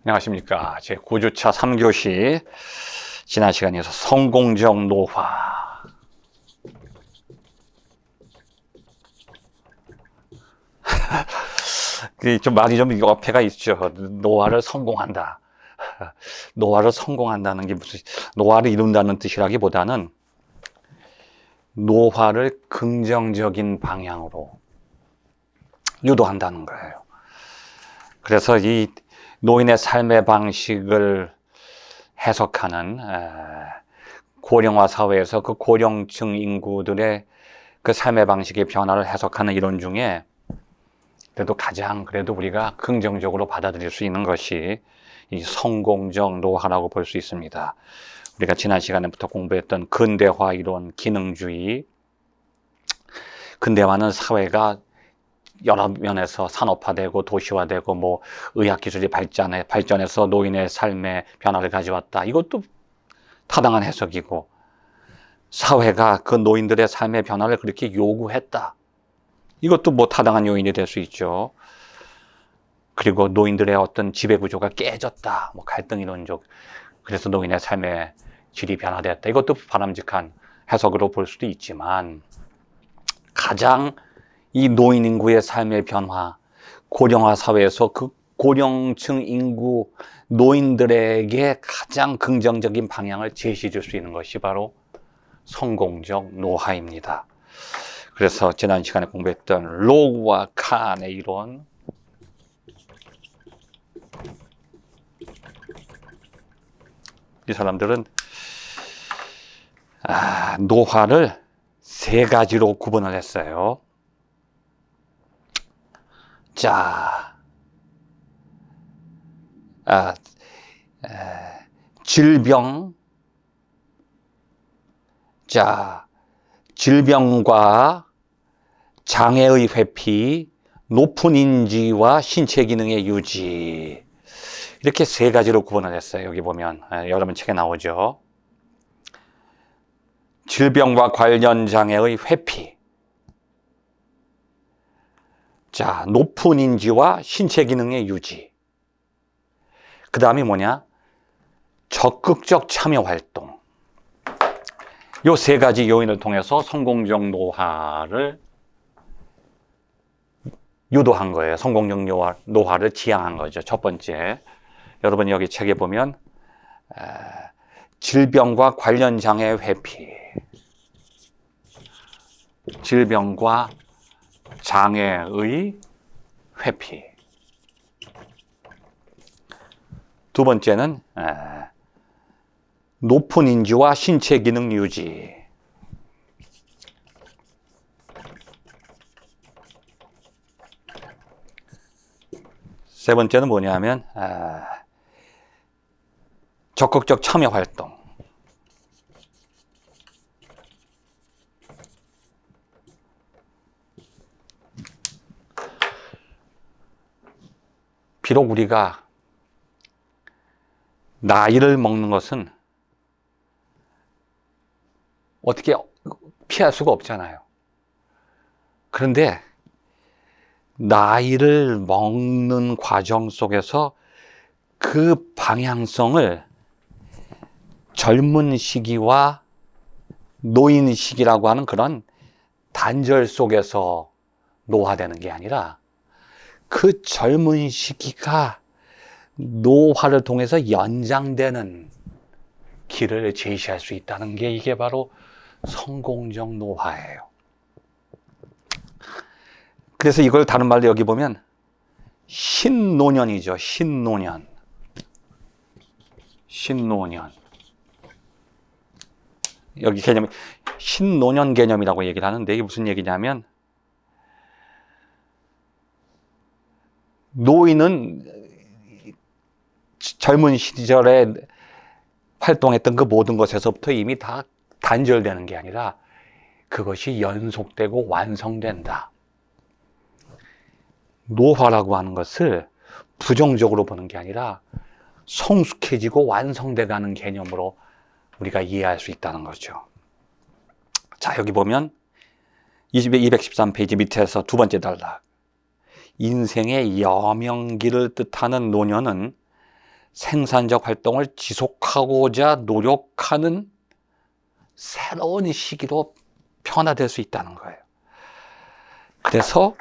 안녕하십니까. 제 9주차 3교시 지난 시간에서 성공적 노화. 좀 말이 좀 어폐가 있죠. 노화를 성공한다. 노화를 성공한다는 게 무슨, 노화를 이룬다는 뜻이라기보다는 노화를 긍정적인 방향으로 유도한다는 거예요. 그래서 이 노인의 삶의 방식을 해석하는 고령화 사회에서 그 고령층 인구들의 그 삶의 방식의 변화를 해석하는 이론 중에 그래도 우리가 긍정적으로 받아들일 수 있는 것이 이 성공적 노화라고 볼 수 있습니다. 우리가 지난 시간에부터 공부했던 근대화 이론, 기능주의. 근대화는 사회가 여러 면에서 산업화되고 도시화되고 뭐 의학기술이 발전해서 노인의 삶의 변화를 가져왔다. 이것도 타당한 해석이고, 사회가 그 노인들의 삶의 변화를 그렇게 요구했다. 이것도 뭐 타당한 요인이 될 수 있죠. 그리고 노인들의 어떤 지배구조가 깨졌다. 뭐 갈등 이론적. 그래서 노인의 삶의 질이 변화되었다. 이것도 바람직한 해석으로 볼 수도 있지만, 가장 이 노인 인구의 삶의 변화, 고령화 사회에서 그 고령층 인구 노인들에게 가장 긍정적인 방향을 제시해 줄 수 있는 것이 바로 성공적 노화입니다. 그래서 지난 시간에 공부했던 로우와 칸의 이론, 이 사람들은 노화를 세 가지로 구분을 했어요. 자, 질병, 질병과 장애의 회피, 높은 인지와 신체 기능의 유지, 이렇게 세 가지로 구분을 했어요. 여기 보면 여러분 책에 나오죠. 질병과 관련 장애의 회피, 높은 인지와 신체 기능의 유지, 그 다음이 뭐냐? 적극적 참여 활동. 요 세 가지 요인을 통해서 성공적 노화를 유도한 거예요. 성공적 노화를 지향한 거죠. 첫 번째, 여러분 여기 책에 보면 질병과 관련 장애 회피, 질병과 장애의 회피. 두 번째는 높은 인지와 신체 기능 유지. 세 번째는 뭐냐면 적극적 참여 활동. 비록 우리가 나이를 먹는 것은 어떻게 피할 수가 없잖아요. 그런데 나이를 먹는 과정 속에서 그 방향성을 젊은 시기와 노인 시기라고 하는 그런 단절 속에서 노화되는 게 아니라 그 젊은 시기가 노화를 통해서 연장되는 길을 제시할 수 있다는 게 이게 바로 성공적 노화예요. 그래서 이걸 다른 말로 여기 보면 신노년이죠. 신노년. 여기 개념이 신노년 개념이라고 얘기를 하는데, 이게 무슨 얘기냐면, 노인은 젊은 시절에 활동했던 그 모든 것에서부터 이미 다 단절되는 게 아니라 그것이 연속되고 완성된다. 노화라고 하는 것을 부정적으로 보는 게 아니라 성숙해지고 완성돼가는 개념으로 우리가 이해할 수 있다는 거죠. 자, 여기 보면 213페이지 밑에서 두 번째 단락. 인생의 여명기를 뜻하는 노년은 생산적 활동을 지속하고자 노력하는 새로운 시기로 변화될 수 있다는 거예요. 그래서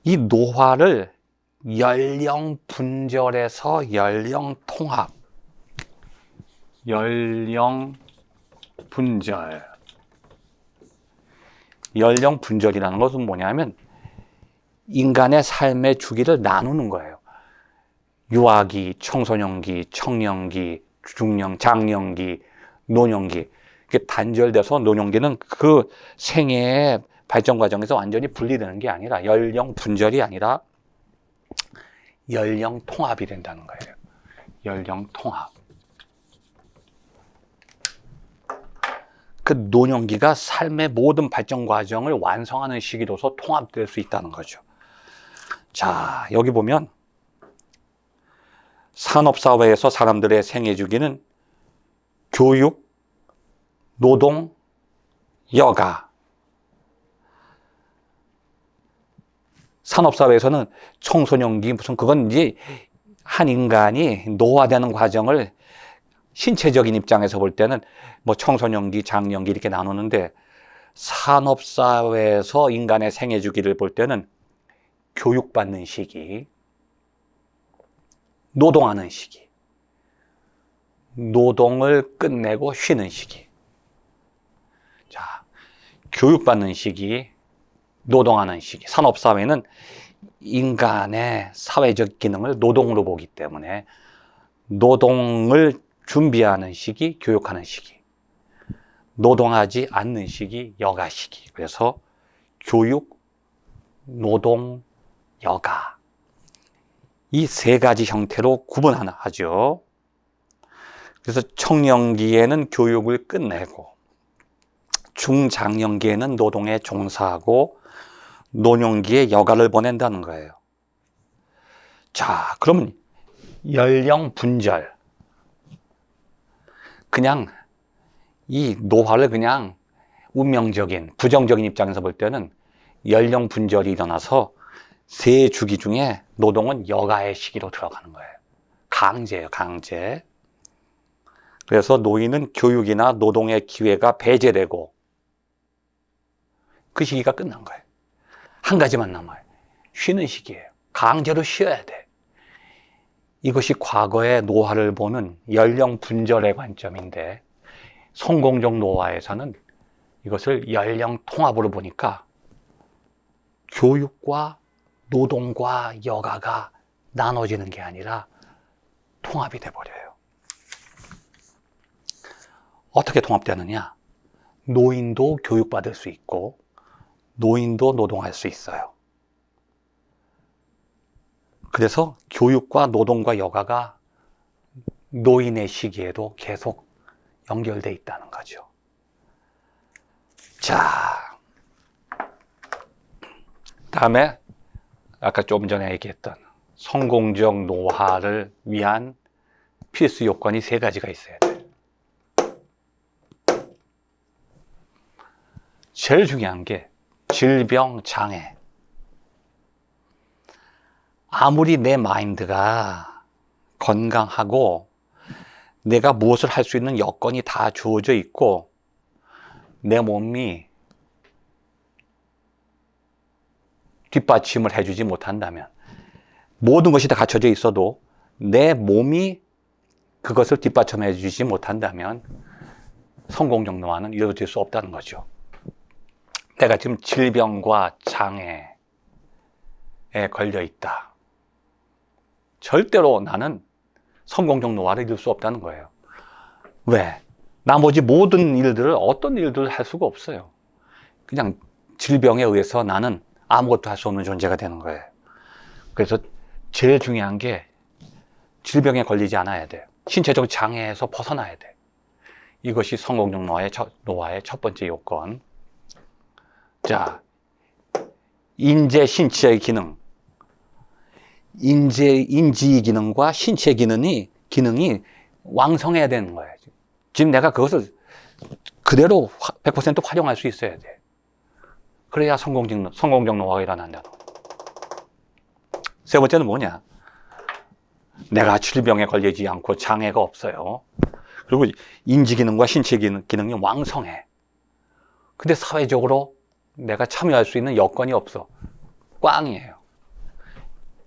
이 노화를 연령 분절에서 연령 통합, 연령 분절. 연령 분절이라는 것은 뭐냐면 인간의 삶의 주기를 나누는 거예요. 유아기, 청소년기, 청년기, 중년, 장년기, 노년기. 이게 단절돼서 노년기는 그 생애의 발전 과정에서 완전히 분리되는 게 아니라 연령 분절이 아니라 연령 통합이 된다는 거예요. 연령 통합. 그 노년기가 삶의 모든 발전 과정을 완성하는 시기로서 통합될 수 있다는 거죠. 자, 여기 보면 산업사회에서 사람들의 생애 주기는 교육, 노동, 여가. 산업사회에서는 청소년기 무슨 그건 이제 한 인간이 노화되는 과정을 신체적인 입장에서 볼 때는 뭐 청소년기, 장년기 이렇게 나누는데 산업사회에서 인간의 생애 주기를 볼 때는 교육받는 시기, 노동하는 시기, 노동을 끝내고 쉬는 시기. 자, 교육받는 시기, 노동하는 시기. 산업사회는 인간의 사회적 기능을 노동으로 보기 때문에 노동을 준비하는 시기, 교육하는 시기. 노동하지 않는 시기, 여가 시기. 그래서 교육, 노동, 여가. 이 세 가지 형태로 구분하죠. 그래서 청년기에는 교육을 끝내고 중장년기에는 노동에 종사하고 노년기에 여가를 보낸다는 거예요. 자, 그러면 연령 분절. 그냥 이 노화를 그냥 운명적인, 부정적인 입장에서 볼 때는 연령 분절이 일어나서 세 주기 중에 노동은 여가의 시기로 들어가는 거예요. 강제예요, 강제. 그래서 노인은 교육이나 노동의 기회가 배제되고 그 시기가 끝난 거예요. 한 가지만 남아요. 쉬는 시기예요. 강제로 쉬어야 돼. 이것이 과거의 노화를 보는 연령 분절의 관점인데 성공적 노화에서는 이것을 연령 통합으로 보니까 교육과 노동과 여가가 나눠지는 게 아니라 통합이 돼버려요. 어떻게 통합되느냐? 노인도 교육받을 수 있고 노인도 노동할 수 있어요. 그래서 교육과 노동과 여가가 노인의 시기에도 계속 연결되어 있다는 거죠. 자, 다음에 아까 좀 전에 얘기했던 성공적 노화를 위한 필수 요건이 세 가지가 있어야 돼요. 제일 중요한 게 질병, 장애. 아무리 내 마인드가 건강하고 내가 무엇을 할 수 있는 여건이 다 주어져 있고 내 몸이 뒷받침을 해주지 못한다면 모든 것이 다 갖춰져 있어도 내 몸이 그것을 뒷받침해 주지 못한다면 성공적 노화는 이루어질 수 없다는 거죠. 내가 지금 질병과 장애에 걸려 있다. 절대로 나는 성공적 노화를 이룰 수 없다는 거예요. 왜? 나머지 모든 일들을 어떤 일들을 할 수가 없어요. 그냥 질병에 의해서 나는 아무것도 할 수 없는 존재가 되는 거예요. 그래서 제일 중요한 게 질병에 걸리지 않아야 돼요. 신체적 장애에서 벗어나야 돼. 이것이 성공적 노화의 첫 번째 요건. 자, 인재, 신체의 기능. 인지 기능과 신체 기능이 왕성해야 되는 거예요. 지금 내가 그것을 그대로 100% 활용할 수 있어야 돼. 그래야 성공적 노화가 일어난다는 거예요. 세 번째는 뭐냐? 내가 질병에 걸리지 않고 장애가 없어요. 그리고 인지 기능과 신체 기능이 왕성해. 근데 사회적으로 내가 참여할 수 있는 여건이 없어. 꽝이에요.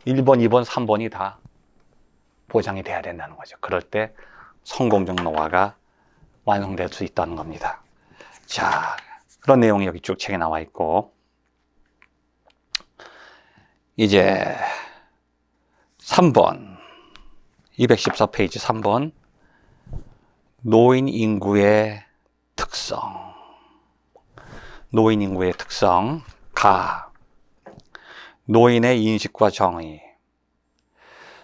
1번, 2번, 3번이 다 보장이 돼야 된다는 거죠. 그럴 때 성공적 노화가 완성될 수 있다는 겁니다. 자, 그런 내용이 여기 쭉 책에 나와 있고, 이제 3번, 214페이지 3번, 노인 인구의 특성. 노인 인구의 특성. 가. 노인의 인식과 정의.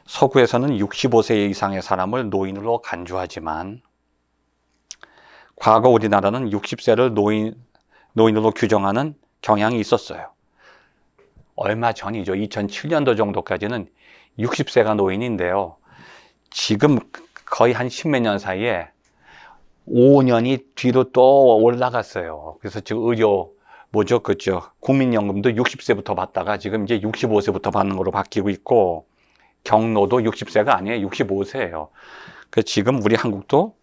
서구에서는 65세 이상의 사람을 노인으로 간주하지만 과거 우리나라는 60세를 노인으로 규정하는 경향이 있었어요. 얼마 전이죠. 2007년도 정도까지는 60세가 노인인데요. 지금 거의 한 10몇 년 사이에 5년이 뒤로 또 올라갔어요. 그래서 지금 국민연금도 60세부터 받다가 지금 이제 65세부터 받는 걸로 바뀌고 있고, 경로도 60세가 아니에요. 65세예요. 그래서 지금 우리 한국도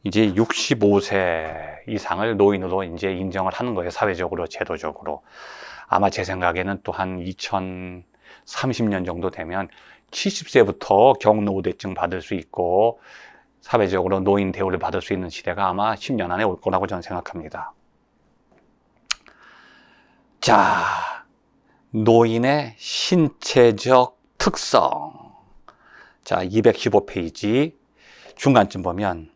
이제 65세 이상을 노인으로 이제 인정을 하는 거예요. 사회적으로, 제도적으로. 아마 제 생각에는 또 한 2030년 정도 되면 70세부터 경로우대증 받을 수 있고 사회적으로 노인 대우를 받을 수 있는 시대가 아마 10년 안에 올 거라고 저는 생각합니다. 자, 노인의 신체적 특성. 자, 215페이지 중간쯤 보면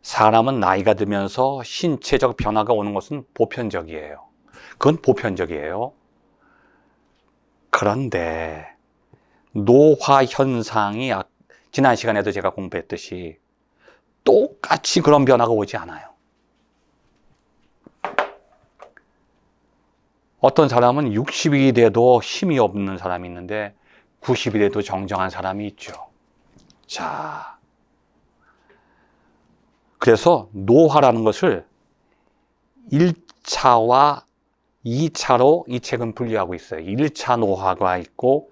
사람은 나이가 들면서 신체적 변화가 오는 것은 보편적이에요. 그건 보편적이에요. 그런데 노화 현상이 지난 시간에도 제가 공부했듯이 똑같이 그런 변화가 오지 않아요. 어떤 사람은 60이 돼도 힘이 없는 사람이 있는데 90이 돼도 정정한 사람이 있죠. 자, 그래서 노화라는 것을 1차와 2차로 이 책은 분류하고 있어요. 1차 노화가 있고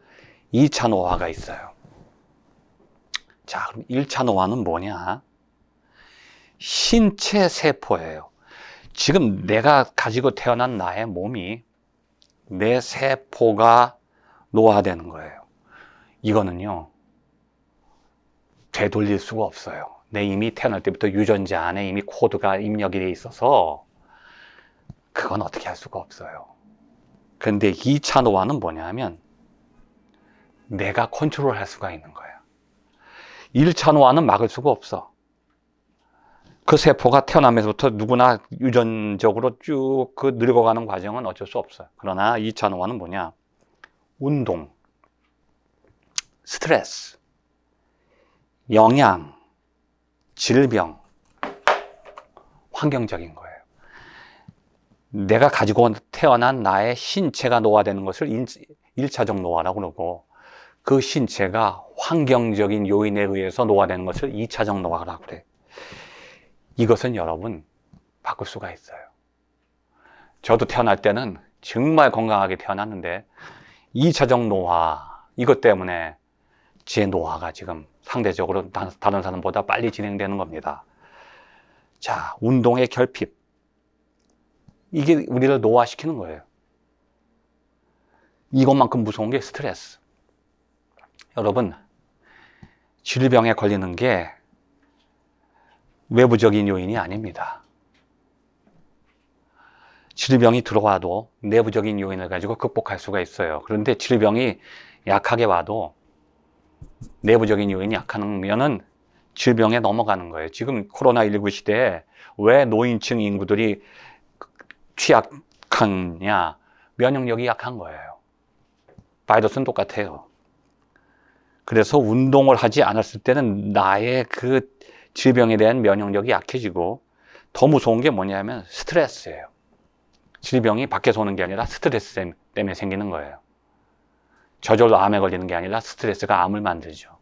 2차 노화가 있어요. 자, 그럼 1차 노화는 뭐냐? 신체 세포예요. 지금 내가 가지고 태어난 나의 몸이 내 세포가 노화되는 거예요. 이거는요, 되돌릴 수가 없어요. 내 이미 태어날 때부터 유전자 안에 이미 코드가 입력이 돼 있어서 그건 어떻게 할 수가 없어요. 그런데 2차 노화는 뭐냐면 내가 컨트롤할 수가 있는 거예요. 1차 노화는 막을 수가 없어. 그 세포가 태어나면서부터 누구나 유전적으로 쭉 그 늙어가는 과정은 어쩔 수 없어요. 그러나 2차 노화는 뭐냐? 운동, 스트레스, 영양, 질병, 환경적인 거예요. 내가 가지고 태어난 나의 신체가 노화되는 것을 1차적 노화라고 그러고, 그 신체가 환경적인 요인에 의해서 노화되는 것을 2차적 노화라고 그래요. 이것은 여러분 바꿀 수가 있어요. 저도 태어날 때는 정말 건강하게 태어났는데 2차적 노화, 이것 때문에 제 노화가 지금 상대적으로 다른 사람보다 빨리 진행되는 겁니다. 자, 운동의 결핍, 이게 우리를 노화시키는 거예요. 이것만큼 무서운 게 스트레스. 여러분, 질병에 걸리는 게 외부적인 요인이 아닙니다. 질병이 들어와도 내부적인 요인을 가지고 극복할 수가 있어요. 그런데 질병이 약하게 와도 내부적인 요인이 약하면은 질병에 넘어가는 거예요. 지금 코로나19 시대에 왜 노인층 인구들이 취약하냐? 면역력이 약한 거예요. 바이러스는 똑같아요. 그래서 운동을 하지 않았을 때는 나의 그 질병에 대한 면역력이 약해지고, 더 무서운 게 뭐냐면 스트레스예요. 질병이 밖에서 오는 게 아니라 스트레스 때문에 생기는 거예요. 저절로 암에 걸리는 게 아니라 스트레스가 암을 만들죠.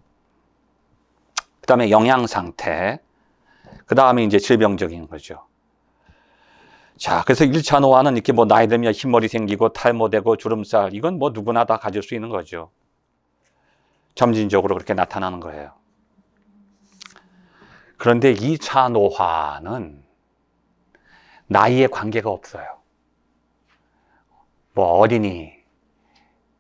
그 다음에 영양 상태, 그 다음에 이제 질병적인 거죠. 자, 그래서 1차 노화는 이렇게 뭐 나이 들면 흰머리 생기고 탈모되고 주름살, 이건 뭐 누구나 다 가질 수 있는 거죠. 점진적으로 그렇게 나타나는 거예요. 그런데 2차 노화는 나이에 관계가 없어요. 뭐 어린이,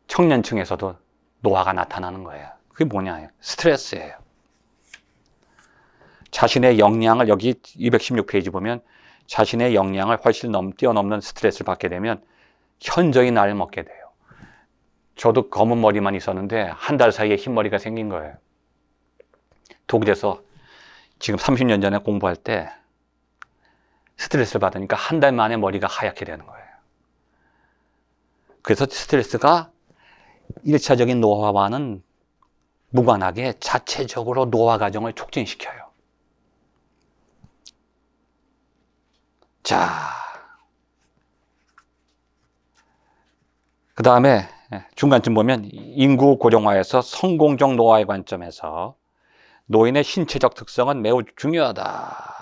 청년층에서도 노화가 나타나는 거예요. 그게 뭐냐? 스트레스예요. 자신의 역량을, 여기 216페이지 보면 자신의 역량을 훨씬 뛰어넘는 스트레스를 받게 되면 현저히 나이를 먹게 돼요. 저도 검은 머리만 있었는데 한 달 사이에 흰머리가 생긴 거예요. 독일에서 지금 30년 전에 공부할 때 스트레스를 받으니까 한 달 만에 머리가 하얗게 되는 거예요. 그래서 스트레스가 1차적인 노화와는 무관하게 자체적으로 노화 과정을 촉진시켜요. 자, 그 다음에 중간쯤 보면 인구 고령화에서 성공적 노화의 관점에서 노인의 신체적 특성은 매우 중요하다.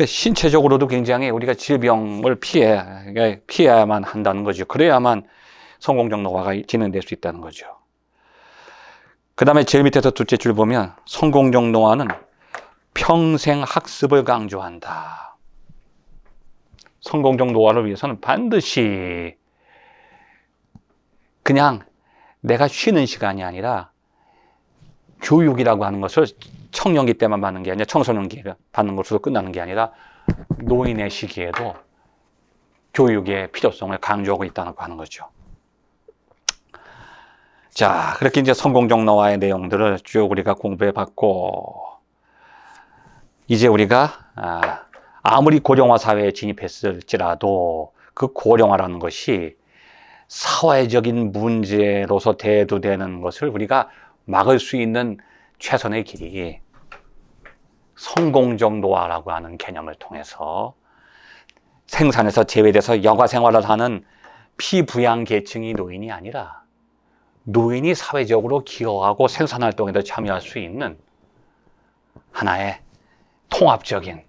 신체적으로도 굉장히 우리가 질병을 피해야만 한다는 거죠. 그래야만 성공적 노화가 진행될 수 있다는 거죠. 그 다음에 제일 밑에서 둘째 줄 보면 성공적 노화는 평생 학습을 강조한다. 성공적 노화를 위해서는 반드시 그냥 내가 쉬는 시간이 아니라 교육이라고 하는 것을 청년기 때만 받는 게 아니라 청소년기 받는 것으로 끝나는 게 아니라 노인의 시기에도 교육의 필요성을 강조하고 있다고 하는 거죠. 자, 그렇게 이제 성공적 노화의 내용들을 쭉 우리가 공부해 봤고, 이제 우리가 아무리 고령화 사회에 진입했을지라도 그 고령화라는 것이 사회적인 문제로서 대두되는 것을 우리가 막을 수 있는 최선의 길이 성공적 노화라고 하는 개념을 통해서 생산에서 제외돼서 여가 생활을 하는 피부양 계층이 노인이 아니라 노인이 사회적으로 기여하고 생산활동에도 참여할 수 있는 하나의 통합적인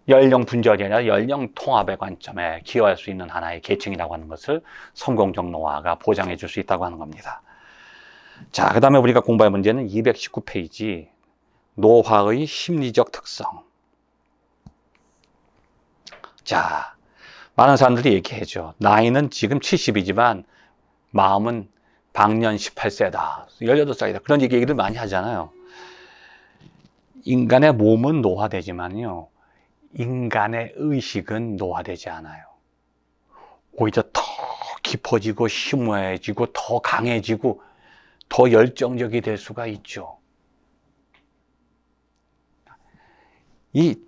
연령 분절이 아니라 연령 통합의 관점에 기여할 수 있는 하나의 계층이라고 하는 것을 성공적 노화가 보장해 줄 수 있다고 하는 겁니다. 자, 그 다음에 우리가 공부할 문제는 219페이지 노화의 심리적 특성. 자, 많은 사람들이 얘기하죠. 나이는 지금 70이지만 마음은 방년 18세다, 18살이다. 그런 얘기를 많이 하잖아요. 인간의 몸은 노화되지만요, 인간의 의식은 노화되지 않아요. 오히려 더 깊어지고 심오해지고 더 강해지고 더 열정적이 될 수가 있죠. 이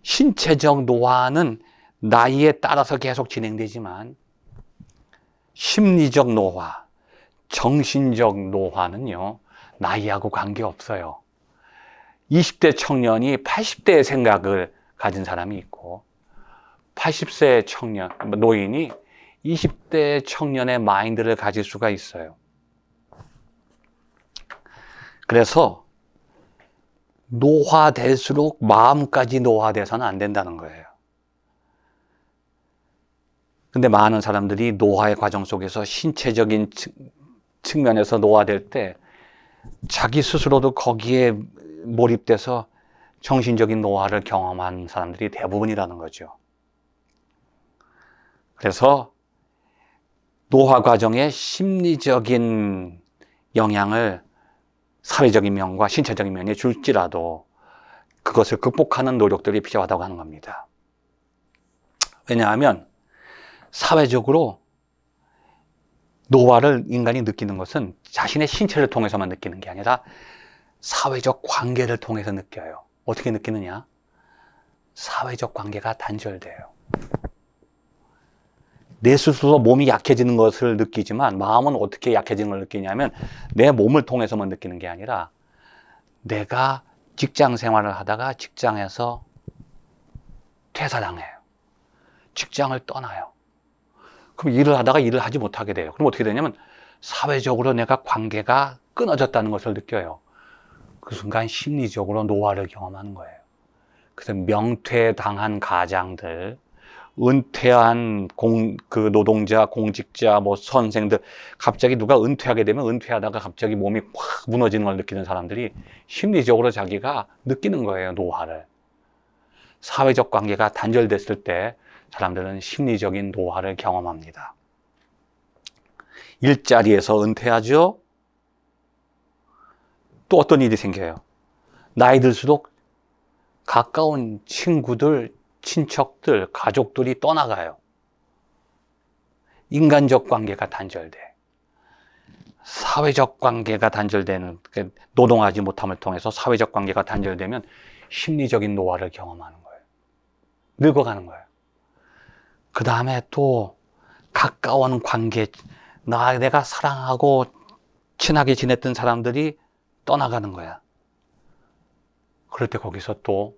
신체적 노화는 나이에 따라서 계속 진행되지만 심리적 노화, 정신적 노화는요, 나이하고 관계없어요. 20대 청년이 80대의 생각을 가진 사람이 있고 80세 청년, 노인이 20대 청년의 마인드를 가질 수가 있어요. 그래서 노화될수록 마음까지 노화돼서는 안 된다는 거예요. 근데 많은 사람들이 노화의 과정 속에서 신체적인 측면에서 노화될 때 자기 스스로도 거기에 몰입돼서 정신적인 노화를 경험한 사람들이 대부분이라는 거죠. 그래서 노화 과정에 심리적인 영향을 사회적인 면과 신체적인 면에 줄지라도 그것을 극복하는 노력들이 필요하다고 하는 겁니다. 왜냐하면 사회적으로 노화를 인간이 느끼는 것은 자신의 신체를 통해서만 느끼는 게 아니라 사회적 관계를 통해서 느껴요. 어떻게 느끼느냐? 사회적 관계가 단절돼요. 내 스스로 몸이 약해지는 것을 느끼지만 마음은 어떻게 약해지는 걸 느끼냐면 내 몸을 통해서만 느끼는 게 아니라 내가 직장 생활을 하다가 직장에서 퇴사당해요. 직장을 떠나요. 그럼 일을 하다가 일을 하지 못하게 돼요. 그럼 어떻게 되냐면 사회적으로 내가 관계가 끊어졌다는 것을 느껴요. 그 순간 심리적으로 노화를 경험하는 거예요. 그래서 명퇴당한 가장들, 은퇴한 그 노동자, 공직자, 뭐 선생들, 갑자기 누가 은퇴하게 되면 은퇴하다가 갑자기 몸이 확 무너지는 걸 느끼는 사람들이 심리적으로 자기가 느끼는 거예요, 노화를. 사회적 관계가 단절됐을 때 사람들은 심리적인 노화를 경험합니다. 일자리에서 은퇴하죠? 또 어떤 일이 생겨요? 나이 들수록 가까운 친구들, 친척들, 가족들이 떠나가요. 인간적 관계가 단절돼. 사회적 관계가 단절되는, 노동하지 못함을 통해서 사회적 관계가 단절되면 심리적인 노화를 경험하는 거예요. 늙어가는 거예요. 그 다음에 또 가까운 관계, 내가 사랑하고 친하게 지냈던 사람들이 떠나가는 거야. 그럴 때 거기서 또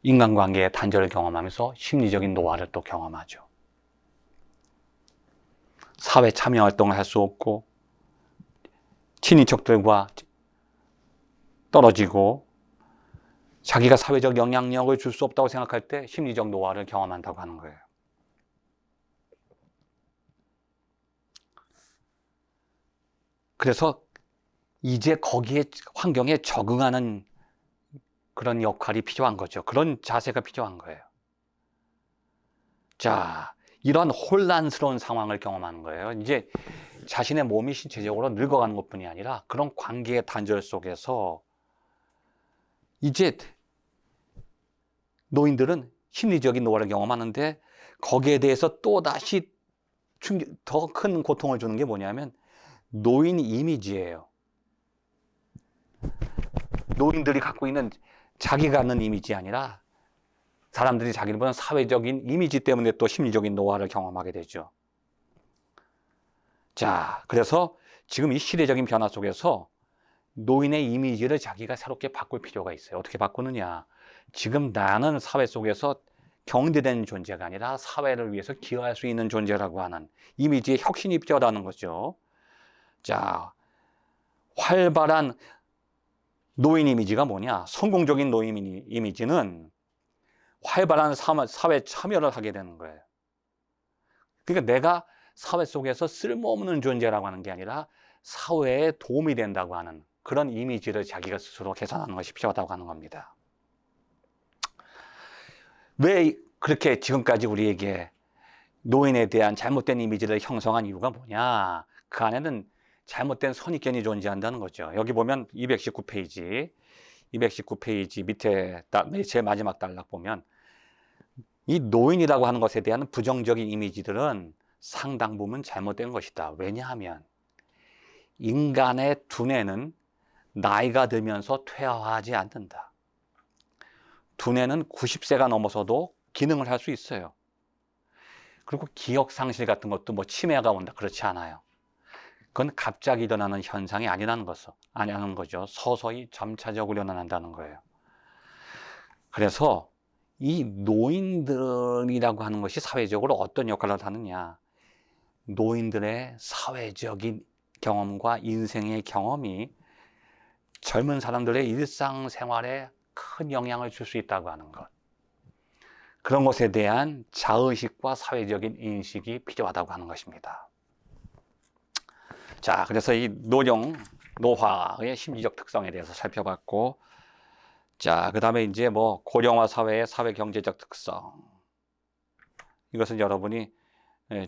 인간관계의 단절을 경험하면서 심리적인 노화를 또 경험하죠. 사회 참여 활동을 할 수 없고 친인척들과 떨어지고 자기가 사회적 영향력을 줄 수 없다고 생각할 때 심리적 노화를 경험한다고 하는 거예요. 그래서 이제 거기에 환경에 적응하는 그런 역할이 필요한 거죠. 그런 자세가 필요한 거예요. 자, 이런 혼란스러운 상황을 경험하는 거예요. 이제 자신의 몸이 신체적으로 늙어가는 것뿐이 아니라 그런 관계의 단절 속에서 이제 노인들은 심리적인 노화를 경험하는데 거기에 대해서 또다시 더 큰 고통을 주는 게 뭐냐면 노인 이미지예요. 노인들이 갖고 있는 자기가 갖는 이미지 아니라 사람들이 자기를 보는 사회적인 이미지 때문에 또 심리적인 노화를 경험하게 되죠. 자, 그래서 지금 이 시대적인 변화 속에서 노인의 이미지를 자기가 새롭게 바꿀 필요가 있어요. 어떻게 바꾸느냐? 지금 나는 사회 속에서 경계된 존재가 아니라 사회를 위해서 기여할 수 있는 존재라고 하는 이미지의 혁신이 필요하다는 거죠. 자, 활발한 노인 이미지가 뭐냐? 성공적인 노인 이미지는 활발한 사회 참여를 하게 되는 거예요. 그러니까 내가 사회 속에서 쓸모없는 존재라고 하는 게 아니라 사회에 도움이 된다고 하는 그런 이미지를 자기가 스스로 개선하는 것이 필요하다고 하는 겁니다. 왜 그렇게 지금까지 우리에게 노인에 대한 잘못된 이미지를 형성한 이유가 뭐냐? 그 안에는 잘못된 선입견이 존재한다는 거죠. 여기 보면 219페이지 밑에 제일 마지막 단락 보면 이 노인이라고 하는 것에 대한 부정적인 이미지들은 상당 부분 잘못된 것이다. 왜냐하면 인간의 두뇌는 나이가 들면서 퇴화하지 않는다. 두뇌는 90세가 넘어서도 기능을 할 수 있어요. 그리고 기억 상실 같은 것도 뭐 치매가 온다 그렇지 않아요. 그건 갑자기 일어나는 현상이 아니라는 거죠. 서서히 점차적으로 일어난다는 거예요. 그래서 이 노인들이라고 하는 것이 사회적으로 어떤 역할을 하느냐? 노인들의 사회적인 경험과 인생의 경험이 젊은 사람들의 일상생활에 큰 영향을 줄 수 있다고 하는 것. 그런 것에 대한 자의식과 사회적인 인식이 필요하다고 하는 것입니다. 자, 그래서 이 노화의 심리적 특성에 대해서 살펴봤고, 자, 그 다음에 이제 뭐 고령화 사회의 사회 경제적 특성. 이것은 여러분이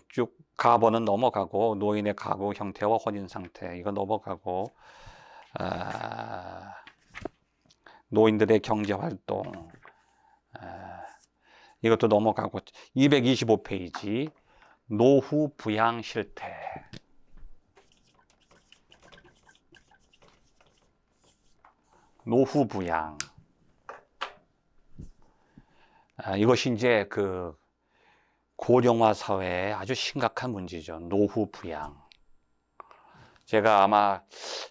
쭉 가버는 넘어가고, 노인의 가구 형태와 혼인 상태, 이거 넘어가고, 노인들의 경제 활동, 이것도 넘어가고, 225페이지, 노후 부양 실태. 노후 부양. 이것이 이제 그 고령화 사회의 아주 심각한 문제죠. 노후 부양. 제가 아마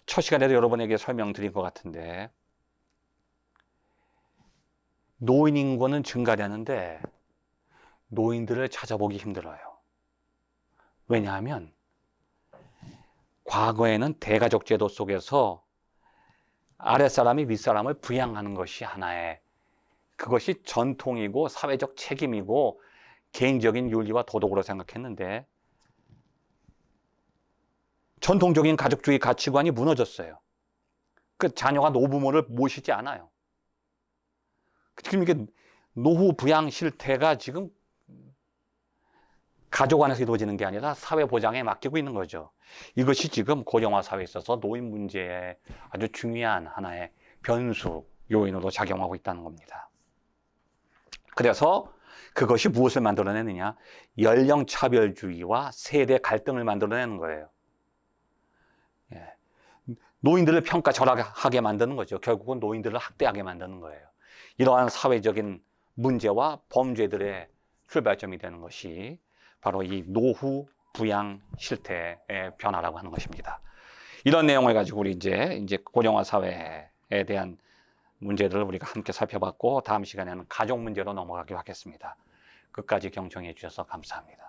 첫 시간에도 여러분에게 설명드린 것 같은데, 노인 인구는 증가되는데 노인들을 찾아보기 힘들어요. 왜냐하면 과거에는 대가족 제도 속에서 아랫사람이 윗사람을 부양하는 것이 하나의 그것이 전통이고 사회적 책임이고 개인적인 윤리와 도덕으로 생각했는데 전통적인 가족주의 가치관이 무너졌어요. 그 자녀가 노부모를 모시지 않아요. 지금 이게 노후 부양 실태가 지금 가족 안에서 이루어지는 게 아니라 사회 보장에 맡기고 있는 거죠. 이것이 지금 고령화 사회에 있어서 노인 문제의 아주 중요한 하나의 변수 요인으로 작용하고 있다는 겁니다. 그래서 그것이 무엇을 만들어내느냐? 연령 차별주의와 세대 갈등을 만들어내는 거예요. 예. 노인들을 평가절하하게 만드는 거죠. 결국은 노인들을 학대하게 만드는 거예요. 이러한 사회적인 문제와 범죄들의 출발점이 되는 것이 바로 이 노후 부양 실태의 변화라고 하는 것입니다. 이런 내용을 가지고 우리 이제 고령화 사회에 대한 문제들을 우리가 함께 살펴봤고, 다음 시간에는 가족 문제로 넘어가기로 하겠습니다. 끝까지 경청해 주셔서 감사합니다.